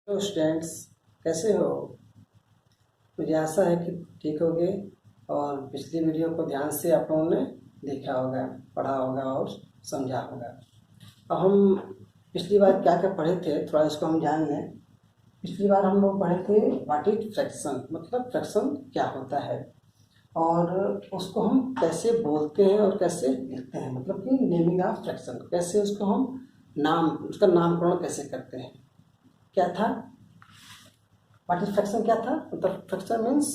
Hello students, कैसे हो? मुझे आशा है कि ठीक होगे और पिछली वीडियो को ध्यान से आप लोगों ने देखा होगा, पढ़ा होगा और समझा होगा। अब हम पिछली बार क्या क्या पढ़े थे, थोड़ा इसको हम जान लें। पिछली बार हम लोग पढ़े थे व्हाट इज फ्रैक्शन, मतलब फ्रैक्शन क्या होता है और उसको हम कैसे बोलते हैं और कैसे लिखते हैं, मतलब कि नेमिंग ऑफ फ्रैक्शन, कैसे उसको हम उसका नामकरण कैसे करते हैं। क्या था व्हाट इज फ्रैक्शन, क्या था मतलब फ्रैक्शन मीन्स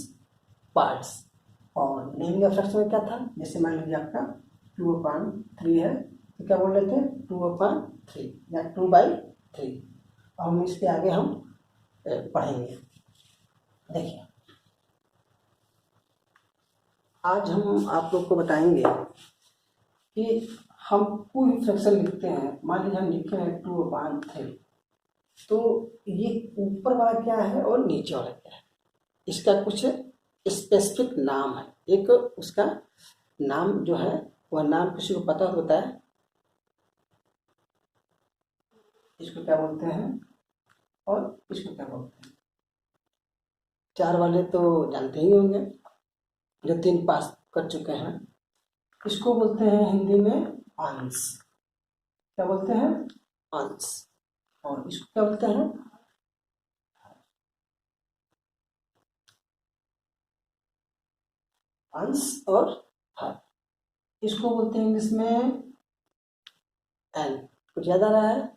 पार्ट्स। और नेमिंग ऑफ फ्रैक्शन में क्या था, जैसे मान लीजिए आपका 2/3 है तो क्या बोल रहे थे 2/3 या 2/3। हम इसके आगे हम पढ़ेंगे। देखिए, आज हम आप लोग को बताएंगे कि हम कोई भी फ्रैक्शन लिखते हैं। मान लीजिए हम लिखे हैं 2/3, तो ये ऊपर वाला क्या है और नीचे वाला क्या है, इसका कुछ स्पेसिफिक नाम है। एक उसका नाम जो है वह नाम किसी को पता होता है, इसको क्या बोलते हैं और इसको क्या बोलते हैं। चार वाले तो जानते ही होंगे, जो 3 पास कर चुके हैं। इसको बोलते हैं हिंदी में अंश। क्या बोलते हैं? अंश। और इसको क्या बोलते हैं? अंश और हर। इसको बोलते हैं इंग्लिश में एन। कुछ याद आ रहा है?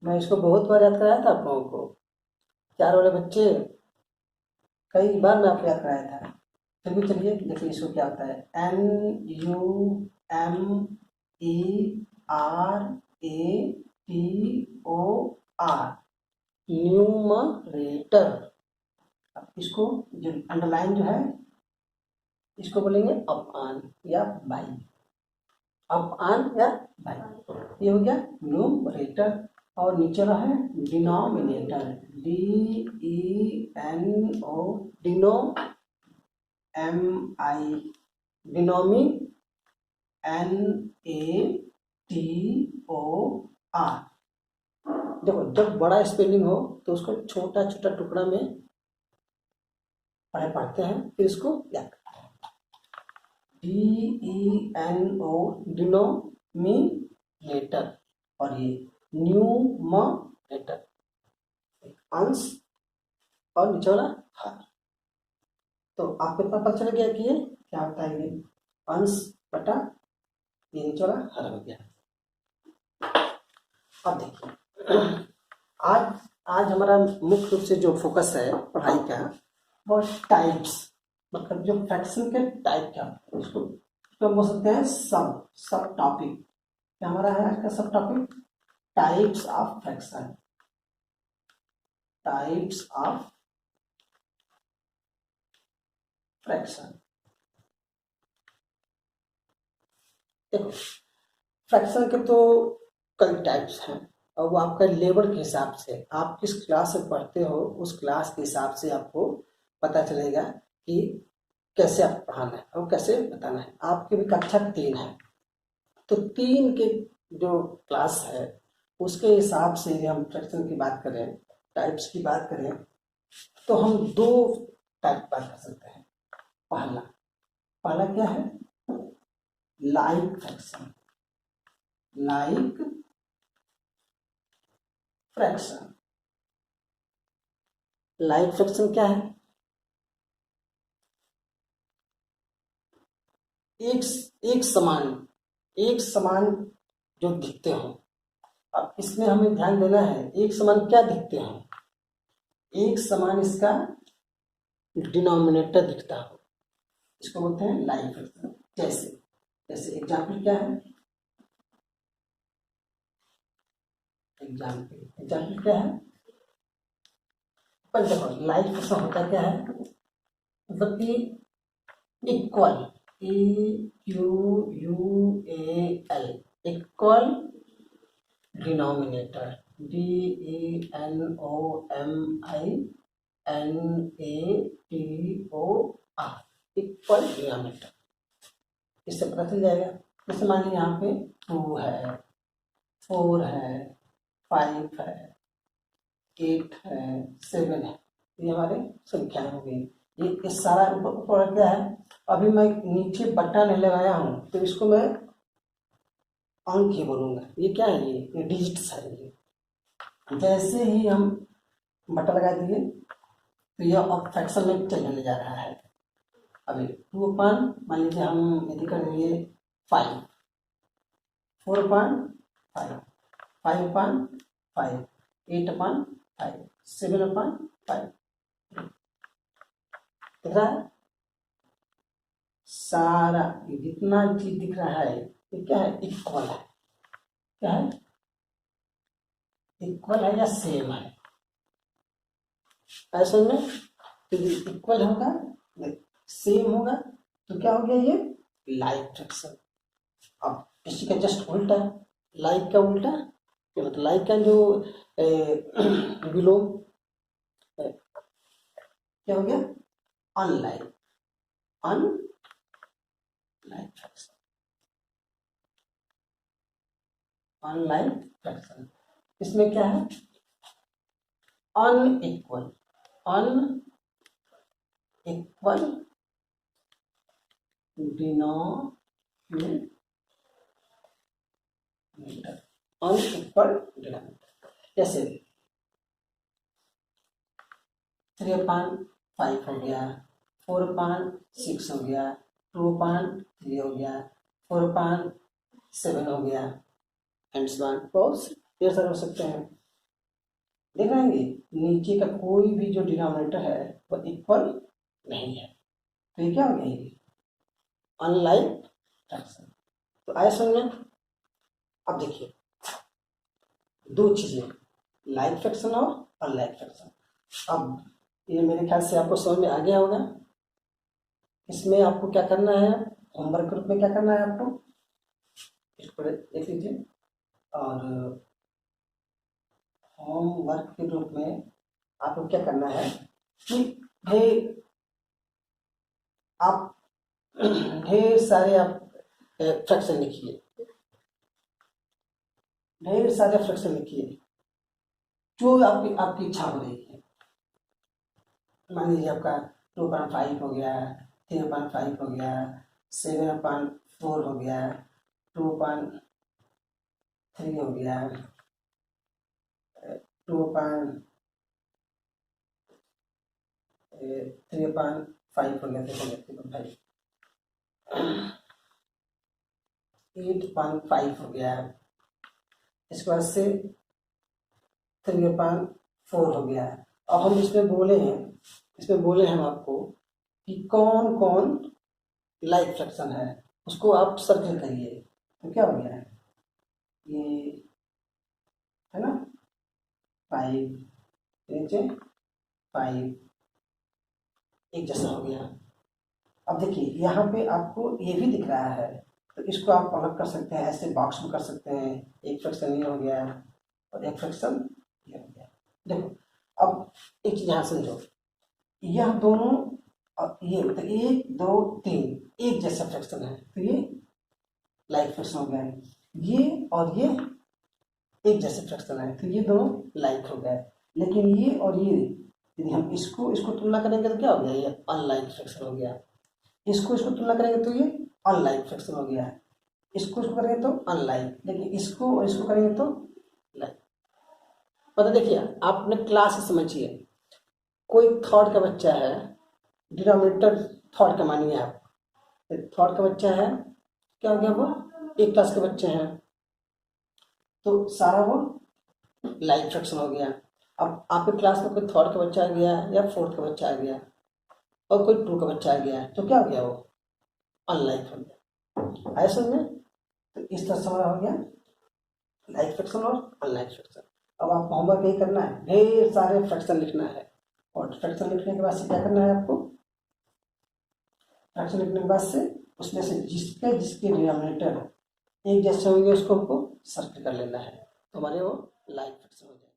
मैं इसको बहुत बार याद कराया था आप लोगों को। चार वाले बच्चे कई बार मैं आपको याद कराया था। फिर भी चलिए देखिए इसको क्या होता है। NUMERATOR, numerator. अब इसको जो अंडरलाइन जो है इसको बोलेंगे अपान या बाई। अपान या बाई, ये हो गया न्यूमरेटर। और नीचे रहा है denominator, DENO, Dino MI, डिनोमी NATOR। देखो, जब बड़ा स्पेलिंग हो तो उसको छोटा छोटा टुकड़ा में पढ़ते हैं, फिर इसको याद करते हैं। DENO, डिनोमिनेटर, और ये न्यूमरेटर, अंश और नीचे वाला हर। तो आपको इतना पता चल गया कि ये क्या होता है, ये अंश बटा ये नीचे वाला हर हो गया। अब देखिए, आज आज हमारा मुख्य रूप से जो फोकस है पढ़ाई का वो टाइप्स, मतलब जो फ्रैक्शन के टाइप क्या उसको हम बोल सकते हैं सब टॉपिक। क्या हमारा है आज का सब topic? Types of fraction. Types of fraction. देखो, फ्रैक्शन के तो कई टाइप्स हैं और वो आपका लेवल के हिसाब से, आप किस क्लास में पढ़ते हो उस क्लास के हिसाब से आपको पता चलेगा कि कैसे आप पढ़ाना है और कैसे बताना है। आपकी भी कक्षा 3 है तो 3 के जो क्लास है उसके हिसाब से हम फ्रैक्शन की बात करें, टाइप्स की बात करें, तो हम 2 टाइप बात कर सकते हैं। पहला पहला क्या है? Like fraction. Like fraction. Like fraction क्या है? एक एक समान जो दिखते हो। अब इसमें हमें ध्यान देना है, एक समान क्या दिखते हैं? एक समान इसका डिनोमिनेटर दिखता हो, इसको बोलते हैं लाइक फ्रैक्शन। जैसे जैसे एग्जाम्पल क्या है? एग्जाम्पल क्या है? पर देखो, लाइक फ्रैक्शन होता क्या है, मतलब कि equal, EQUAL, equal denominator, DENOMINATOR, equal denominator. इससे पता चल जाएगा। जैसे मान लीजिए यहाँ पे 2 है, 4 है, 5 है, 8 है, 7 है, ये हमारे संख्याएं हो गई। ये सारा ऊपर क्या है, अभी मैं नीचे बट्टा नहीं लगाया हूँ तो इसको मैं अंक ही बोलूंगा। ये क्या है, ये डिजिट्स है। ये जैसे ही हम बट्टा लगा दिए तो यह अब फ्रैक्शन में चलने जा रहा है। अभी 2 अपान मान लीजिए हम यदि कर देंगे 5, 4 अपान 5, 5 अपान 5, 8 अपान 5, 7 अपान 5। दिख रहा है सारा ये जितना चीज दिख रहा है ये क्या है, इक्वल है। क्या है, इक्वल है या सेम है। ऐसे में यदि इक्वल होगा, सेम होगा तो क्या हो गया, ये लाइक फ्रैक्शन। अब इसी का जस्ट उल्टा, लाइक का उल्टा मतलब लाइक का जो विलोम क्या हो गया, unlike, unlike fraction, unlike fraction. इसमें क्या है, unequal, unequal denominator, unequal denominator. जैसे 3 अपान 5 हो गया, 4 अपान 6 हो गया, 2 अपान 3 हो गया, 4 अपान 7 हो गया, एंड सो ऑन। बहुत ढेर सारे हो सकते हैं। देख रहे हैं नीचे का कोई भी जो डिनोमिनेटर है वो इक्वल नहीं है, तो ये क्या हो गया, ये अनलाइक फ्रैक्शन। तो आया समझ में। अब देखिए दो चीजें, लाइक फ्रैक्शन और अनलाइक फ्रैक्शन। अब ये मेरे ख्याल से आपको समझ में आ गया होगा। इसमें आपको क्या करना है, होमवर्क के रूप में क्या करना है आपको, इसको देख लीजिए। और होमवर्क के रूप में आपको क्या करना है कि भाई आप ढेर सारे आप फ्रैक्शन लिखिए, ढेर सारे फ्रैक्शन लिखिए जो आपकी इच्छा हो रही है। मान लीजिए आपका 2/5 हो गया, 3/5 हो गया, 7/4 हो गया, 2/3 हो गया, 3/5 हो गया, 3/5, 8/5 हो गया, इसके बाद से 3/4 हो गया। अब हम इसमें बोले हैं हम आपको कि कौन कौन लाइक फ्रैक्शन है, उसको आप सर्कल करिए। तो क्या हो गया है, ये है ना 5 नीचे 5 एक जैसा हो गया। अब देखिए यहाँ पे आपको ये भी दिख रहा है, तो इसको आप अलग कर सकते हैं, ऐसे बॉक्स में कर सकते हैं। एक फ्रैक्शन ये हो गया और एक फ्रैक्शन ये हो गया। देखो अब एक चीज यहाँ समझो, यह दोनों ये तो 1 2 3 एक जैसा फ्रैक्शन है, तो ये लाइक फ्रैक्शन हो गया है। ये और ये एक जैसे फ्रैक्शन है, तो ये दोनों लाइक हो गए। लेकिन ये और ये यदि हम इसको तुलना करेंगे तो क्या हो गया, ये अनलाइक फ्रैक्शन हो गया। इसको तुलना करेंगे तो ये अनलाइक फ्रैक्शन हो गया। इसको करेंगे तो अनलाइक, लेकिन इसको और इसको करेंगे तो लाइक। मतलब देखिए आपने क्लास समझिए, कोई थर्ड का बच्चा है, डिनोमिनेटर थर्ड का मानिए आप, थर्ड का बच्चा है, क्या हो गया, वो एक क्लास के बच्चे हैं, तो सारा वो लाइक फ्रैक्शन हो गया। अब आपके क्लास में कोई थर्ड का बच्चा आ गया या फोर्थ का बच्चा आ गया और कोई 2 का बच्चा आ गया, तो क्या हो गया, वो अनलाइक हो गया। ऐसे में तो इस तरह से हमारा हो गया लाइक फ्रैक्शन और अनलाइक फ्रैक्शन। अब आप होमवर्क यही करना है, ढेर सारे फ्रैक्शन लिखना है, और फ्रैक्शन लिखने के बाद से क्या करना है आपको, फ्रैक्शन लिखने के बाद से उसमें से जिसके डिनोमिनेटर एक जैसे होंगे उसको हमको सर्कल कर लेना है, तो हमारे वो लाइक फ्रैक्शन